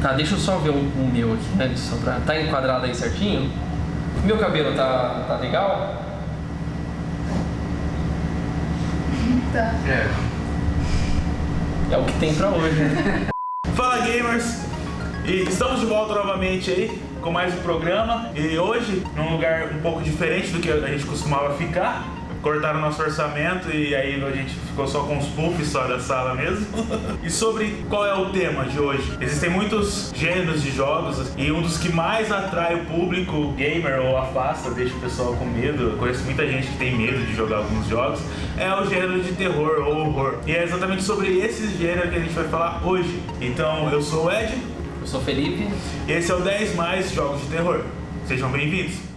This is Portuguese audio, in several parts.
Tá, deixa eu só ver o meu aqui, né? Só pra... Tá enquadrado aí certinho? Meu cabelo tá legal? Tá. É o que tem pra hoje, né? Fala, gamers! E estamos de volta novamente aí com mais um programa. E hoje, num lugar um pouco diferente do que a gente costumava ficar. Cortaram nosso orçamento e aí a gente ficou só com os puffs só da sala mesmo. E sobre qual é o tema de hoje? Existem muitos gêneros de jogos e um dos que mais atrai o público gamer ou afasta, deixa o pessoal com medo. Eu conheço muita gente que tem medo de jogar alguns jogos. É o gênero de terror ou horror. E é exatamente sobre esse gênero que a gente vai falar hoje. Então, eu sou o Ed. Eu sou o Felipe. E esse é o 10 mais jogos de terror. Sejam bem-vindos.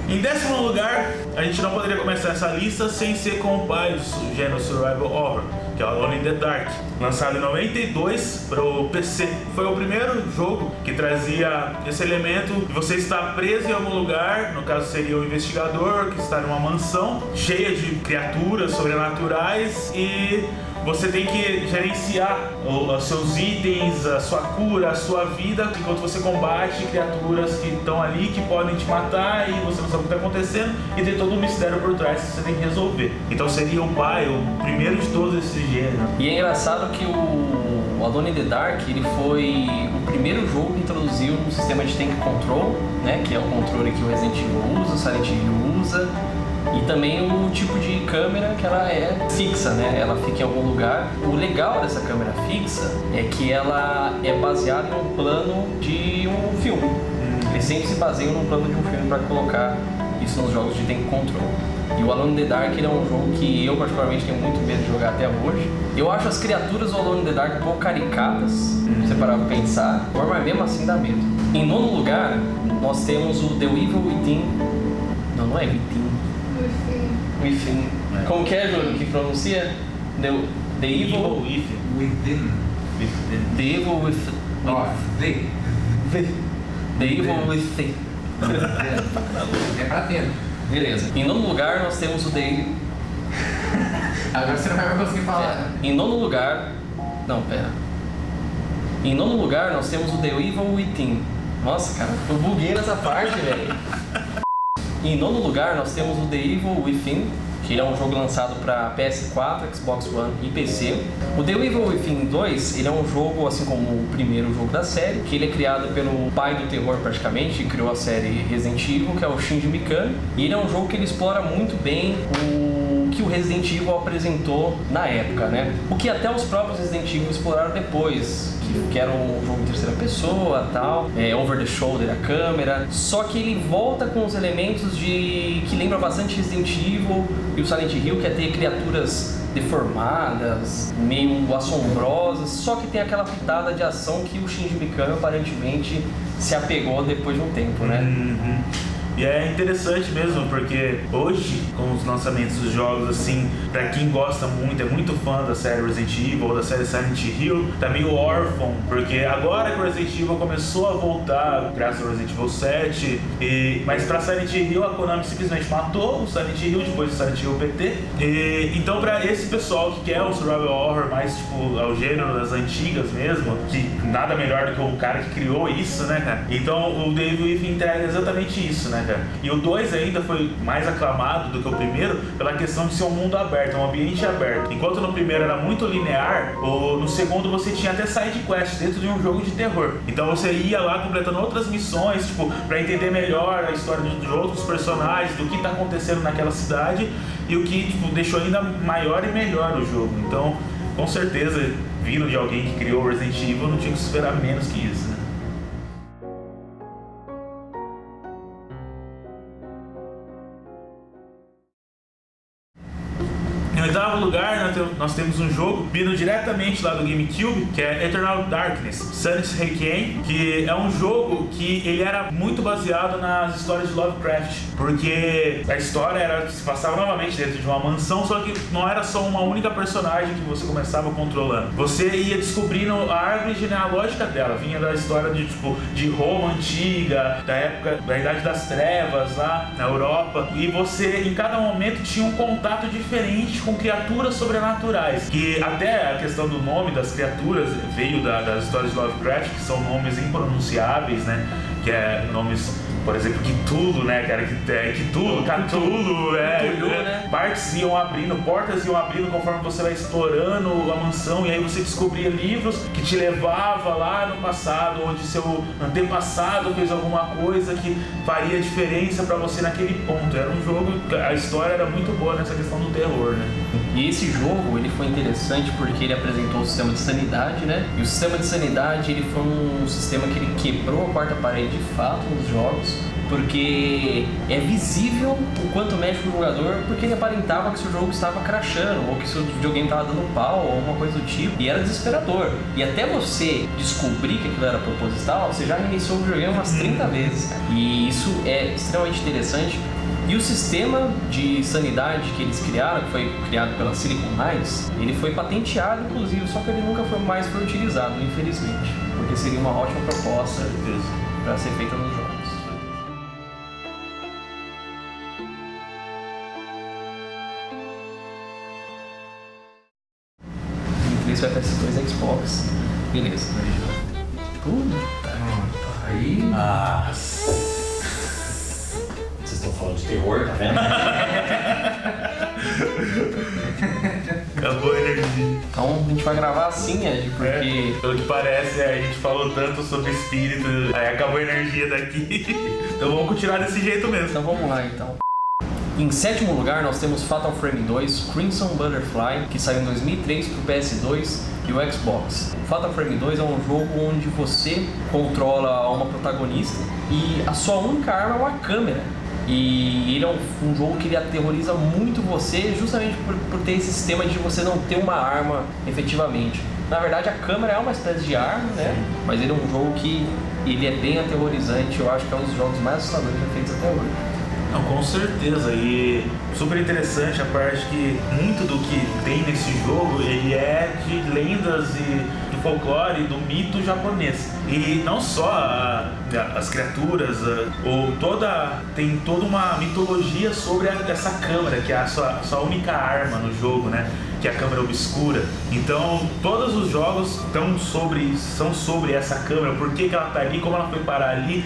Em 10º lugar, a gente não poderia começar essa lista sem ser com o pai do gênero Survival Horror, que é o Alone in the Dark, lançado em 92 para o PC. Foi o primeiro jogo que trazia esse elemento de você estar preso em algum lugar, no caso seria o investigador, que está numa mansão cheia de criaturas sobrenaturais e você tem que gerenciar os seus itens, a sua cura, a sua vida, enquanto você combate criaturas que estão ali, que podem te matar e você não sabe o que está acontecendo e tem todo um mistério por trás que você tem que resolver. Então seria o pai, o primeiro de todos esses gêneros. E é engraçado que o Alone in the Dark, ele foi o primeiro jogo que introduziu um sistema de tank control, né, que é o controle que o Resident Evil usa, o Silent Hill usa. E também o tipo de câmera que ela é fixa, né? Ela fica em algum lugar. O legal dessa câmera fixa é que ela é baseada em um plano de um filme. Eles sempre se baseiam num plano de um filme para colocar isso nos jogos de tank control. E o Alone in the Dark ele é um jogo que eu particularmente tenho muito medo de jogar até hoje. Eu acho as criaturas do Alone in the Dark um pouco caricatas, se você parar pra pensar, mas mesmo assim dá medo. Em 9º lugar, nós temos o The Evil Within. Não é Within. Within. Como que é, Júlio, que pronuncia? The Evil Within. The Evil Within. The Evil Within. É pra ter. Beleza. Em 9º lugar, nós temos o The... Agora você não vai mais conseguir falar. Em 9º lugar... Não, pera. Em 9º lugar, nós temos o The Evil Within. Nossa, cara, eu buguei nessa parte, velho. Em 9º lugar, nós temos o The Evil Within, que ele é um jogo lançado para PS4, Xbox One e PC. O The Evil Within 2, ele é um jogo, assim como o primeiro jogo da série, que ele é criado pelo pai do terror praticamente, que criou a série Resident Evil, que é o Shinji Mikami. E ele é um jogo que ele explora muito bem o que o Resident Evil apresentou na época, né? O que até os próprios Resident Evil exploraram depois, que era um jogo em terceira pessoa, tal, over the shoulder a câmera. Só que ele volta com os elementos que lembra bastante Resident Evil e o Silent Hill, que é ter criaturas deformadas, meio assombrosas, só que tem aquela pitada de ação que o Shinji Mikami aparentemente se apegou depois de um tempo, né? E é interessante mesmo, porque hoje, com os lançamentos dos jogos, assim, pra quem gosta muito, é muito fã da série Resident Evil ou da série Silent Hill, tá meio órfão, porque agora que o Resident Evil começou a voltar, graças ao Resident Evil 7, mas pra Silent Hill a Konami simplesmente matou o Silent Hill depois do Silent Hill PT. Então pra esse pessoal que quer um survival horror mais tipo ao gênero das antigas mesmo, que nada melhor do que o cara que criou isso, né, cara? Então o The Evil Within entrega exatamente isso, né, cara? E o 2 ainda foi mais aclamado do que o primeiro pela questão de ser um mundo aberto, um ambiente aberto. Enquanto no primeiro era muito linear, no segundo você tinha até side quest dentro de um jogo de terror. Então você ia lá completando outras missões, tipo, pra entender melhor a história de outros personagens, do que tá acontecendo naquela cidade, e o que, tipo, deixou ainda maior e melhor o jogo. Então, com certeza, vindo de alguém que criou Resident Evil, não tinha que esperar menos que isso, né? Em 8º lugar, nós temos um jogo vindo diretamente lá do GameCube, que é Eternal Darkness, Sanity Requiem, que é um jogo que ele era muito baseado nas histórias de Lovecraft, porque a história se passava novamente dentro de uma mansão, só que não era só uma única personagem que você começava controlando. Você ia descobrindo a árvore genealógica dela, vinha da história de Roma antiga, da época da Idade das Trevas lá na Europa, e você em cada momento tinha um contato diferente com criaturas sobrenaturais, que até a questão do nome das criaturas veio das histórias de Lovecraft, que são nomes impronunciáveis, né? Que é nomes, por exemplo, Cthulhu, né, cara? Cthulhu, Cthulhu, né? Partes iam abrindo, portas iam abrindo conforme você vai explorando a mansão, e aí você descobria livros que te levava lá no passado, onde seu antepassado fez alguma coisa que faria diferença pra você naquele ponto. Era um jogo, a história era muito boa nessa questão do terror, né? E esse jogo, ele foi interessante porque ele apresentou o sistema de sanidade, né? E o sistema de sanidade, ele foi um sistema que ele quebrou a quarta parede de fato nos jogos, porque é visível o quanto mexe com o jogador, porque ele aparentava que seu jogo estava crashando, ou que seu videogame estava dando pau, ou alguma coisa do tipo, e era desesperador. E até você descobrir que aquilo era proposital, você já reiniciou o videogame umas 30 vezes, cara. E isso é extremamente interessante. E o sistema de sanidade que eles criaram, que foi criado pela Silicon Knights, ele foi patenteado, inclusive, só que ele nunca foi mais utilizado, infelizmente, porque seria uma ótima proposta para ser feita nos jogos. Isso vai para PS2 Xbox. Beleza. Puta. Aí. Vocês estão falando de terror, tá vendo? Acabou a energia. Então a gente vai gravar assim, Ed, porque... Pelo que parece, a gente falou tanto sobre espírito, aí acabou a energia daqui. Então vamos continuar desse jeito mesmo. Então vamos lá, então. Em sétimo lugar, nós temos Fatal Frame 2 Crimson Butterfly, que saiu em 2003 para o PS2 e o Xbox. Fatal Frame 2 é um jogo onde você controla uma protagonista e a sua única arma é uma câmera. E ele é um jogo que ele aterroriza muito você, justamente por ter esse sistema de você não ter uma arma efetivamente. Na verdade, a câmera é uma espécie de arma, né? Mas ele é um jogo que ele é bem aterrorizante. Eu acho que é um dos jogos mais assustadores já feitos até hoje. Não, com certeza, e super interessante a parte que muito do que tem nesse jogo ele é de lendas e do folclore, do mito japonês. E não só as criaturas, tem toda uma mitologia sobre essa câmera, que é a sua única arma no jogo, né? Que é a câmera obscura. Então, todos os jogos são sobre essa câmera, por que ela tá ali, como ela foi parar ali,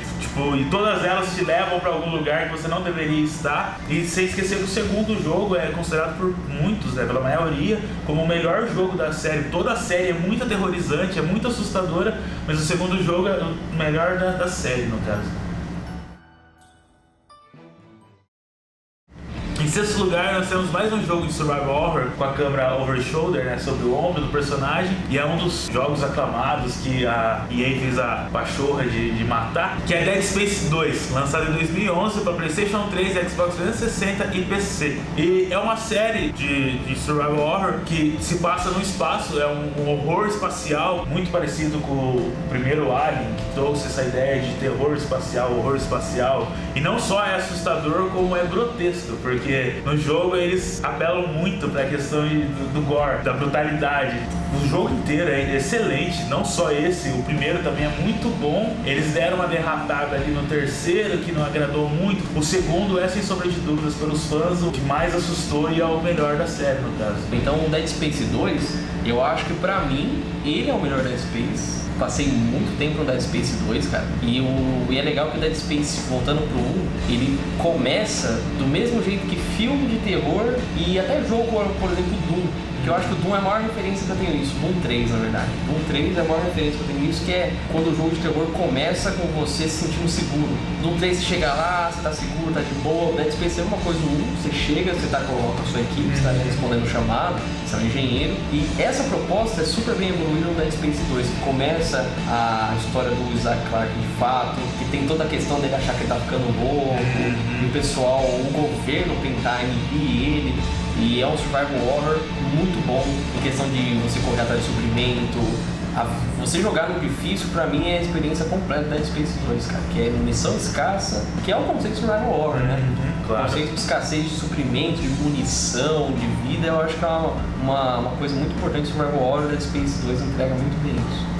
e todas elas te levam para algum lugar que você não deveria estar. E sem esquecer que o segundo jogo é considerado por muitos, né, pela maioria, como o melhor jogo da série. Toda a série é muito aterrorizante, é muito assustadora, mas o segundo jogo é o melhor da série, no caso. Em sexto lugar, nós temos mais um jogo de survival horror com a câmera over shoulder, né, sobre o ombro do personagem, e é um dos jogos aclamados que a EA fez a pachorra de matar, que é Dead Space 2, lançado em 2011 para PlayStation 3, Xbox 360 e PC. E é uma série de survival horror que se passa no espaço, é um horror espacial muito parecido com o primeiro Alien, que trouxe essa ideia de terror espacial, horror espacial, e não só é assustador, como é grotesco, porque no jogo eles apelam muito para a questão do gore, da brutalidade. O jogo inteiro é excelente, não só esse, o primeiro também é muito bom. Eles deram uma derrapada ali no terceiro, que não agradou muito. O segundo é, sem sombra de dúvidas, pelos fãs, o que mais assustou e é o melhor da série, no caso. Então o Dead Space 2, eu acho que pra mim, ele é o melhor Dead Space. Passei muito tempo no Dead Space 2, cara. E é legal que o Dead Space, voltando pro 1, ele começa do mesmo jeito que filme de terror e até jogo, por exemplo, Doom. Que eu acho que o Doom é a maior referência que eu tenho nisso. Doom 3, na verdade. Doom 3 é a maior referência que eu tenho nisso, que é quando o jogo de terror começa com você se sentindo seguro. Doom 3 você chega lá, você tá seguro, tá de boa. O Dead Space é uma coisa do 1, você chega, você tá com a sua equipe, você tá respondendo o chamado, você é um engenheiro. E essa proposta é super bem evoluída no Dead Space 2, que começa a história do Isaac Clarke de fato, que tem toda a questão dele achar que ele tá ficando louco, e o pessoal, o governo tentar inibir ele. E é um survival horror muito bom em questão de você correr atrás de suprimento. Você jogar no difícil, pra mim, é a experiência completa da Dead Space 2, cara. Que é munição escassa, que é o conceito de survival horror, né? Claro. O conceito de escassez de suprimento, de munição, de vida, eu acho que é uma coisa muito importante de survival horror. Dead Space 2 entrega muito bem isso.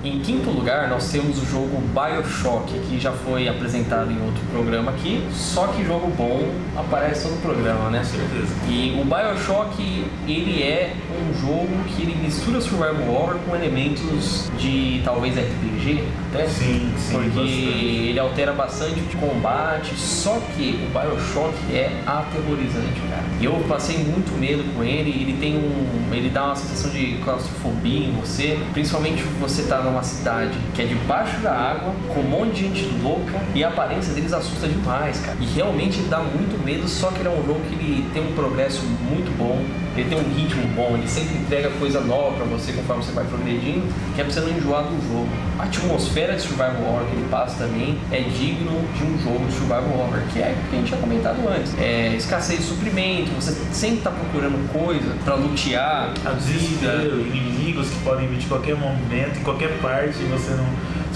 Em quinto lugar, nós temos o jogo BioShock, que já foi apresentado em outro programa aqui, só que jogo bom aparece todo o programa, né? Com certeza. E o BioShock, ele é um jogo que ele mistura survival horror com elementos de talvez RPG, até. Sim, porque bastante. ele altera bastante o combate, só que o BioShock é aterrorizante, cara. Eu passei muito medo com ele, ele dá uma sensação de claustrofobia em você, principalmente você tá numa cidade que é debaixo da água, com um monte de gente louca, e a aparência deles assusta demais, cara. E realmente dá muito medo, só que ele é um jogo que ele tem um progresso muito bom, ele tem um ritmo bom, ele sempre entrega coisa nova pra você conforme você vai progredindo, que é pra você não enjoar do jogo. A atmosfera de survival horror que ele passa também é digno de um jogo de survival horror, que é o que a gente tinha comentado antes. É escassez de suprimento, você sempre tá procurando coisa pra lutear, Desespero, inimigos que podem vir de qualquer momento, em qualquer parte, e você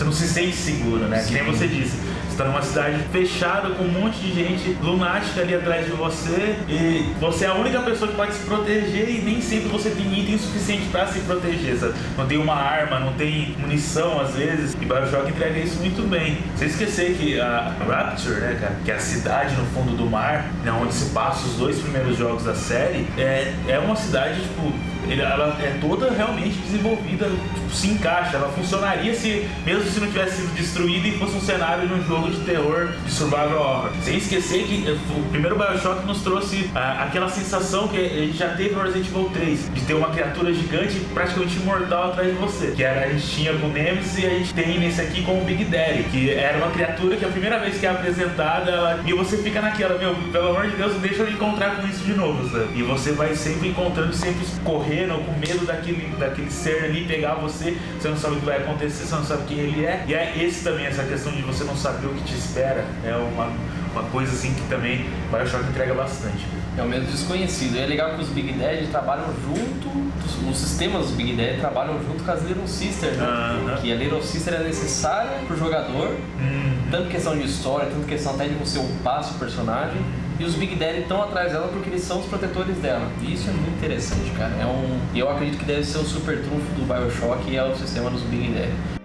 não se sente seguro, né? Sim. Que nem você disse. Você tá numa cidade fechada com um monte de gente lunática ali atrás de você, e você é a única pessoa que pode se proteger, e nem sempre você tem item suficiente pra se proteger, sabe? Não tem uma arma, não tem munição às vezes, e BioShock entrega isso muito bem. Sem esquecer que a Rapture, né, cara, que é a cidade no fundo do mar, né, onde se passa os 2 primeiros jogos da série, é uma cidade, tipo, ela é toda realmente desenvolvida, tipo, se encaixa, ela funcionaria mesmo se não tivesse sido destruída e fosse um cenário de um jogo de terror, de survival horror. Sem esquecer que o primeiro BioShock nos trouxe aquela sensação que a gente já teve no Resident Evil 3, de ter uma criatura gigante praticamente imortal atrás de você, que a gente tinha com o Nemesis e a gente tem nesse aqui com o Big Daddy, que era uma criatura que a primeira vez que é apresentada, e você fica naquela, meu, pelo amor de Deus, deixa eu encontrar com isso de novo, sabe? E você vai sempre encontrando, sempre correndo, ou com medo daquele ser ali pegar você não sabe o que vai acontecer, você não sabe quem ele é. E é esse também, essa questão de você não saber o que te espera, é uma coisa assim que também BioShock entrega bastante. É o medo desconhecido. E é legal que os Big Daddy trabalham junto, os sistemas dos Big Daddy trabalham junto com as Little Sisters, né? Que a Little Sister é necessária pro jogador, tanto questão de história, tanto questão até de você upar seu personagem. E os Big Daddy estão atrás dela porque eles são os protetores dela. E isso é muito interessante, cara. Eu acredito que deve ser o super trunfo do BioShock e é o sistema dos Big Daddy.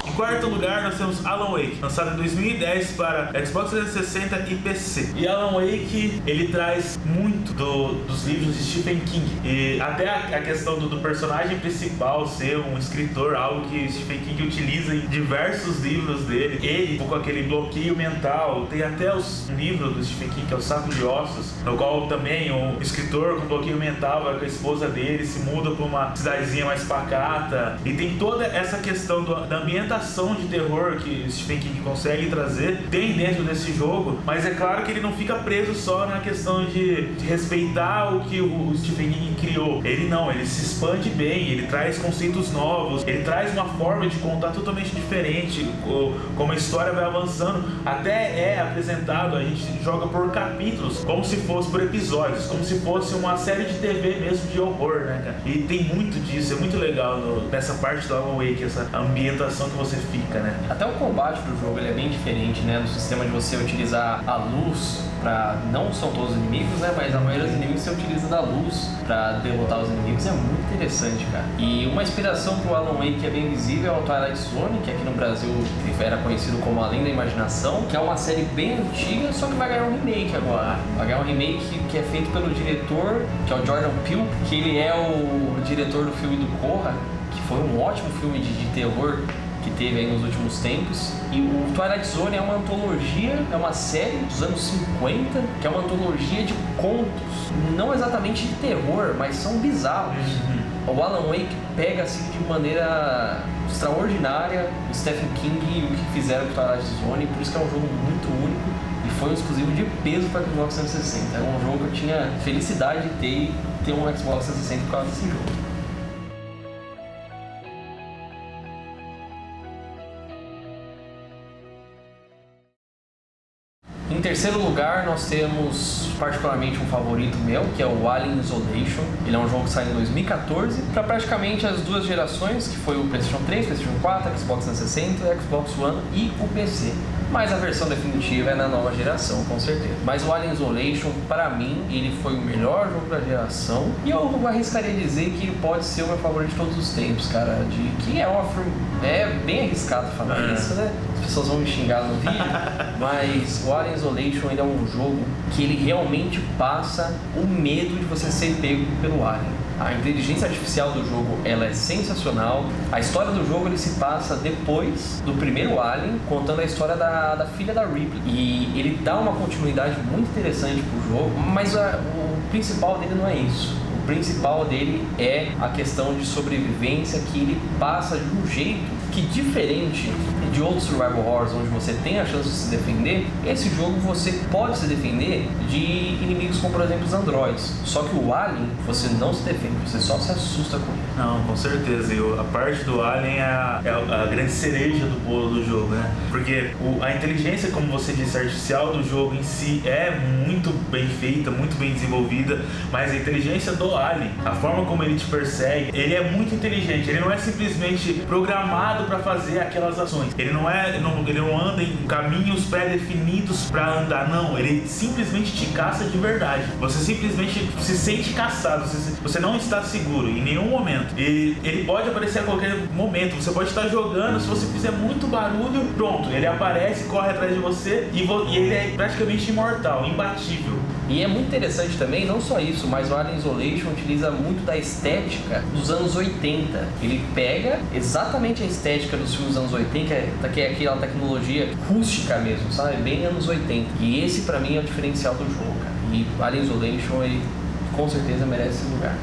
Em quarto lugar, nós temos Alan Wake, lançado em 2010 para Xbox 360 e PC. E Alan Wake, ele traz muito dos livros de Stephen King. E até a questão do personagem principal ser um escritor, algo que Stephen King utiliza em diversos livros dele. Ele, com aquele bloqueio mental, tem até um livro do Stephen King, que é o Saco de Ossos, no qual também o escritor com bloqueio mental vai com a esposa dele, se muda para uma cidadezinha mais pacata. E tem toda essa questão da ambientação de terror que Stephen King consegue trazer, tem dentro desse jogo, mas é claro que ele não fica preso só na questão de respeitar o que o Stephen King criou. Ele se expande bem, ele traz conceitos novos, ele traz uma forma de contar totalmente diferente, como a história vai avançando, até é apresentado, a gente joga por capítulos, como se fosse por episódios, como se fosse uma série de TV mesmo de horror, né, cara? E tem muito disso, é muito legal nessa parte do Alan Wake, essa ambientação que você fica, né? Até o combate do jogo ele é bem diferente, né? Do sistema de você utilizar a luz pra... Não são todos os inimigos, né? Mas a maioria dos inimigos você utiliza da luz pra derrotar os inimigos. É muito interessante, cara. E uma inspiração pro Alan Wake que é bem visível é o Twilight Zone, que aqui no Brasil era conhecido como Além da Imaginação, que é uma série bem antiga, só que vai ganhar um remake agora. Vai ganhar um remake que é feito pelo diretor, que é o Jordan Peele, que ele é o diretor do filme do Corra, que foi um ótimo filme de terror que teve aí nos últimos tempos. E o Twilight Zone é uma antologia, é uma série dos anos 50, que é uma antologia de contos, não exatamente de terror, mas são bizarros. O Alan Wake pega assim de maneira extraordinária o Stephen King e o que fizeram com o Twilight Zone, por isso que é um jogo muito único e foi um exclusivo de peso para o Xbox 360. É um jogo que eu tinha felicidade de ter um Xbox 360 por causa desse jogo. Em terceiro lugar, nós temos particularmente um favorito meu, que é o Alien Isolation. Ele é um jogo que saiu em 2014 para praticamente as duas gerações, que foi o PlayStation 3, PlayStation 4, Xbox 360, Xbox One e o PC. Mas a versão definitiva é na nova geração, com certeza. Mas o Alien Isolation, para mim, ele foi o melhor jogo da geração. E eu arriscaria dizer que ele pode ser o meu favorito de todos os tempos, cara. É bem arriscado falar isso, né? As pessoas vão me xingar no vídeo. Mas o Alien Isolation, ele é um jogo que ele realmente passa o medo de você ser pego pelo alien. A inteligência artificial do jogo, ela é sensacional. A história do jogo, ele se passa depois do primeiro Alien, contando a história da filha da Ripley. E ele dá uma continuidade muito interessante pro jogo, mas o principal dele não é isso. O principal dele é a questão de sobrevivência, que ele passa de um jeito que, diferente de outros survival horrors onde você tem a chance de se defender, esse jogo você pode se defender de inimigos como, por exemplo, os androides. Só que o Alien, você não se defende, você só se assusta com ele. Não, com certeza. A parte do Alien é a grande cereja do bolo do jogo, né? Porque a inteligência, como você disse, artificial do jogo em si é muito bem feita, muito bem desenvolvida, mas a inteligência do Alien, a forma como ele te persegue, ele é muito inteligente. Ele não é simplesmente programado para fazer aquelas ações. Ele não anda em caminhos pré-definidos para andar, não. Ele simplesmente te caça de verdade. Você simplesmente se sente caçado. Você não está seguro em nenhum momento. E ele pode aparecer a qualquer momento. Você pode estar jogando, se você fizer muito barulho, pronto, ele aparece, corre atrás de você e ele é praticamente imortal, imbatível. E é muito interessante também, não só isso, mas o Alien Isolation utiliza muito da estética dos anos 80. Ele pega exatamente a estética dos filmes dos anos 80, que é aquela tecnologia rústica mesmo, sabe? Bem anos 80. E esse pra mim é o diferencial do jogo, cara. E Alien Isolation, ele com certeza merece esse lugar.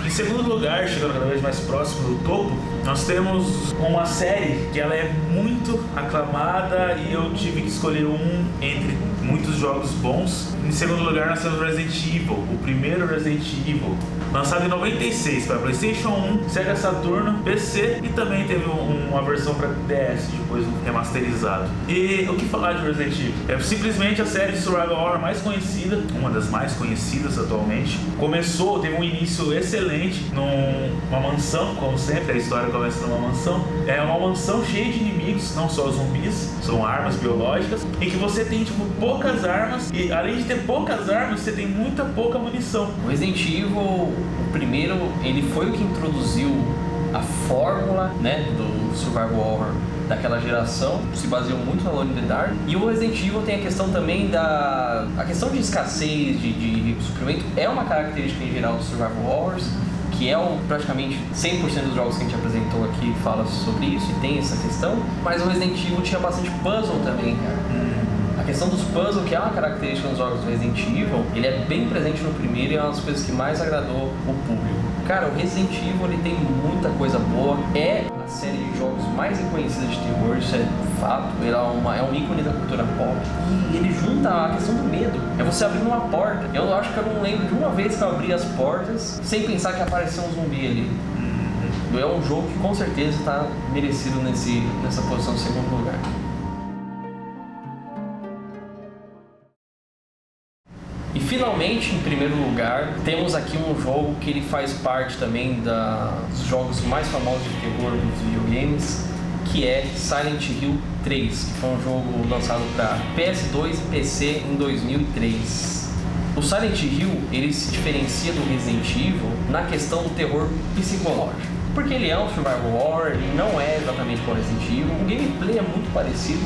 Em segundo lugar, chegando cada vez mais próximo do topo, nós temos uma série que ela é muito aclamada e eu tive que escolher um entre muitos jogos bons. Em segundo lugar, nós temos Resident Evil, o primeiro Resident Evil, lançado em 96 para PlayStation 1, Sega Saturn, PC e também teve uma versão para DS depois remasterizado. E o que falar de Resident Evil? É simplesmente a série de survival horror mais conhecida, uma das mais conhecidas atualmente. Teve um início excelente numa mansão, como sempre, a história começa numa mansão. É uma mansão cheia de inimigos, não só zumbis, são armas biológicas, em que você tem poucas armas, e além de ter poucas armas, você tem pouca munição. O Resident Evil, o primeiro, ele foi o que introduziu a fórmula, né, do survival horror daquela geração, se baseou muito na Alone in the Dark. E o Resident Evil tem a questão também a questão de escassez, de suprimento, é uma característica em geral dos survival horrors, que é praticamente 100% dos jogos que a gente apresentou aqui fala sobre isso e tem essa questão. Mas o Resident Evil tinha bastante puzzle também, cara. A questão dos puzzles, que é uma característica nos jogos do Resident Evil, ele é bem presente no primeiro e é uma das coisas que mais agradou o público. Cara, o Resident Evil, ele tem muita coisa boa, é a série de jogos mais reconhecida de terror, isso é fato, ele é um ícone da cultura pop. E ele junta a questão do medo, é você abrir uma porta. Eu acho que eu não lembro de uma vez que eu abri as portas sem pensar que apareceu um zumbi ali. É um jogo que com certeza está merecido nessa posição de segundo lugar. E finalmente, em primeiro lugar, temos aqui um jogo que ele faz parte também dos jogos mais famosos de terror dos videogames, que é Silent Hill 3, que foi um jogo lançado para PS2 e PC em 2003. O Silent Hill, ele se diferencia do Resident Evil na questão do terror psicológico, porque ele é um survival horror, ele não é exatamente como Resident Evil, o gameplay é muito parecido.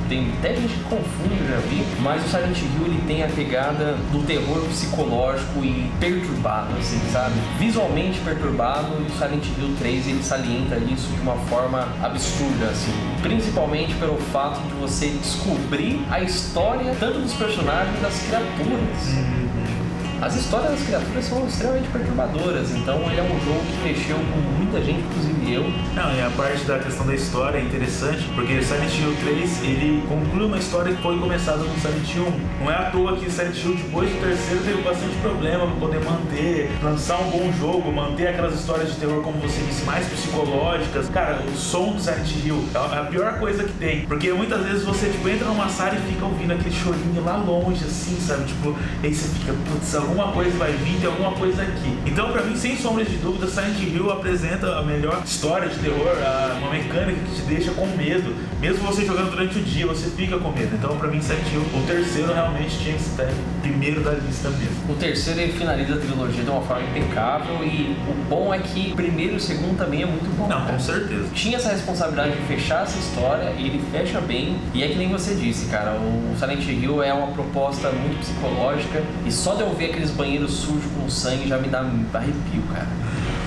Tem até gente que confunde, eu já vi, mas o Silent Hill, ele tem a pegada do terror psicológico e perturbado, assim, sabe? Visualmente perturbado, e o Silent Hill 3, ele salienta isso de uma forma absurda, assim. Principalmente pelo fato de você descobrir a história tanto dos personagens quanto das criaturas. As histórias das criaturas são extremamente perturbadoras, então ele é um jogo que mexeu com muita gente, inclusive eu. Não, e a parte da questão da história é interessante, porque Silent Hill 3, ele conclui uma história que foi começada no Silent Hill 1. Não é à toa que Silent Hill, depois do terceiro, teve bastante problema para poder manter, lançar um bom jogo, manter aquelas histórias de terror, como você disse, mais psicológicas. Cara, o som do Silent Hill é a pior coisa que tem, porque muitas vezes você, tipo, entra numa sala e fica ouvindo aquele chorinho lá longe, assim, sabe? Tipo, aí você fica, putz, alguma coisa vai vir, tem alguma coisa aqui. Então, pra mim, sem sombras de dúvida, Silent Hill apresenta a melhor história de terror, uma mecânica que te deixa com medo. Mesmo você jogando durante o dia, você fica com medo. Então, pra mim, Silent Hill, o terceiro realmente tinha que estar primeiro da lista mesmo. O terceiro, ele finaliza a trilogia de uma forma impecável e o bom é que o primeiro e o segundo também é muito bom. Não, com certeza. Tinha essa responsabilidade de fechar essa história e ele fecha bem. E é que nem você disse, cara, o Silent Hill é uma proposta muito psicológica e só de eu ver aqueles banheiros sujos com sangue já me dá arrepio, cara.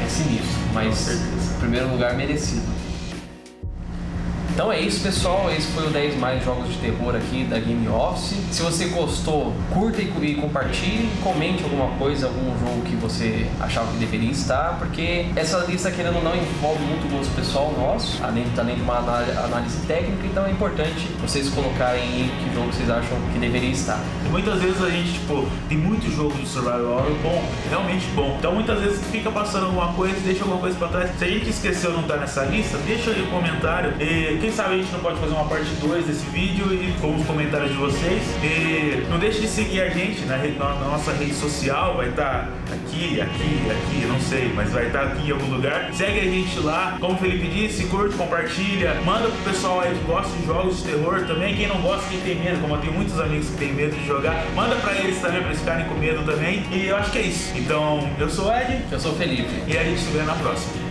É sinistro, mas em primeiro lugar merecido. Então é isso, pessoal, esse foi o 10 mais jogos de terror aqui da Game Office. Se você gostou, curta e compartilhe, comente alguma coisa, algum jogo que você achava que deveria estar, porque essa lista, querendo ou não, envolve muito gosto pessoal nosso, além de uma análise técnica, então é importante vocês colocarem aí que jogo vocês acham que deveria estar. E muitas vezes a gente, tipo, tem muito jogo de survival horror bom, realmente bom. Então muitas vezes fica passando alguma coisa, deixa alguma coisa pra trás. Se a gente esqueceu não tá nessa lista, deixa aí um comentário. E quem sabe a gente não pode fazer uma parte 2 desse vídeo e com os comentários de vocês. E não deixe de seguir a gente na nossa rede social, vai estar aqui, não sei, mas vai estar aqui em algum lugar. Segue a gente lá, como o Felipe disse, curte, compartilha, manda pro pessoal aí que gosta de jogos de terror também. Quem não gosta, quem tem medo, como eu tenho muitos amigos que tem medo de jogar, manda pra eles também, pra eles ficarem com medo também. E eu acho que é isso. Então, eu sou o Ed. Eu sou o Felipe. E a gente se vê na próxima.